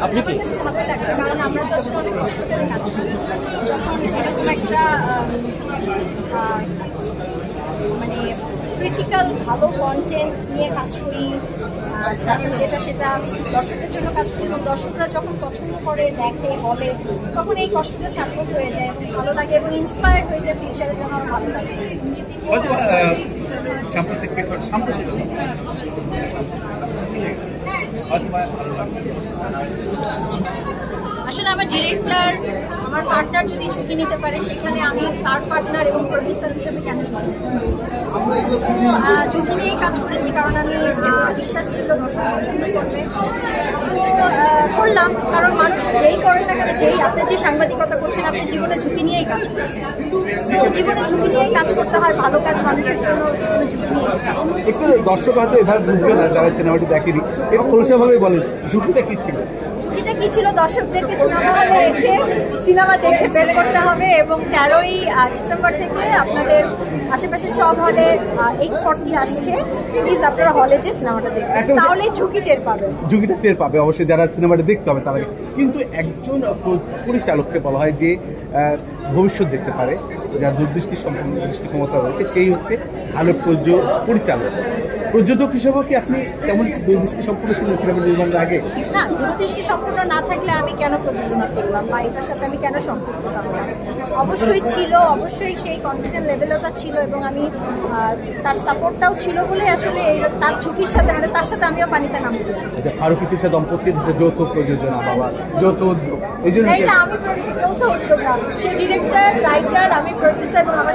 আপনি কি ভালো লাগছে কারণ আমরা তো আসলে অনেক কষ্ট করে কাজ করি যখন এরকম একটা মানে ক্রিটিক্যাল ভালো কন্টেন্ট নিয়ে কাজ করি তারপর সেটা দর্শকদের জন্য কাজ করি এবং দর্শকরা যখন পছন্দ করে দেখে বলে তখন এই কষ্টটা সার্থক হয়ে যায় এবং ভালো লাগে এবং ইন্সপায়ার হয়ে যায় ফিউচারে যেন আরো ভালো কাজ করি। আসলে আমার ডিরেক্টর আমার পার্টনার যদি ঝুঁকি নিতে পারে সেখানে আমি তার পার্টনার এবং প্রডিউসার হিসেবে কেন ঝুঁকি ঝুঁকি নিয়েই কাজ করেছি কারণ আমি বিশ্বাস ছিল দর্শক পছন্দ করবে তো করলাম কারণ মানুষ যেই করেন না কেন যেই আপনি যে সাংবাদিকতা করছেন আপনি জীবনে ঝুঁকি নিয়েই কাজ করছেন তো জীবনে ঝুঁকি নিয়েই কাজ করতে হয় ভালো কাজ মানুষের জন্য জীবনে ঝুঁকি নিয়ে একটু দর্শক হয়তো এভাবে বুঝবে না যারা সিনেমাটি দেখেনি একটু খোলসাভাবে বলেন ঝুঁকিটা কি ছিল? ঝুঁকিটা কি ছিল দর্শকদেরকে সিনেমা হলে এসে সিনেমা দেখে বের করতে হবে এবং 13ই ডিসেম্বর থেকে আপনাদের আশেপাশে সব হলে 840 আসছে প্লিজ আপনারা হলে যে সিনেমাটা দেখবেন তাহলে ঝুঁকি টের পাবেন ঝুঁকিটা টের পাবে অবশ্যই যারা সিনেমাটা দেখতে হবে তারা কিন্তু একজন পরিচালককে বলা হয় যে ভবিষ্যৎ দেখতে পারে যার দূরদৃষ্টি সম্পন্ন দৃষ্টি ক্ষমতা রয়েছে সেই হচ্ছে ভালো পরিচালক প্রযোজক হিসেবে কি আপনি তেমন দূরদৃষ্টি সম্পন্ন ছিলেন সিনেমা নির্মাণের আগে? না দূরদৃষ্টি সম্পূর্ণ না থাকলে আমি কেন প্রযোজনা করলাম বা এটার সাথে আমি কেন সম্পৃক্ত থাকলাম অবশ্যই ছিল অবশ্যই সেই কনফিডেন্ট লেভেলটা ছিল এবং আমি তার সাপোর্টটাও ছিল বলে আসলে তার ঝুঁকির সাথে মানে তার সাথে আমিও পানিতে নামছি। ফারুক ইতিশা দম্পতির যৌথ প্রযোজনা বাবা যৌথ উদ্যোগ এই জন্য আমি যৌথ উদ্যোগ না সে ডিরেক্টর রাইটার আমি প্রডিউসার এবং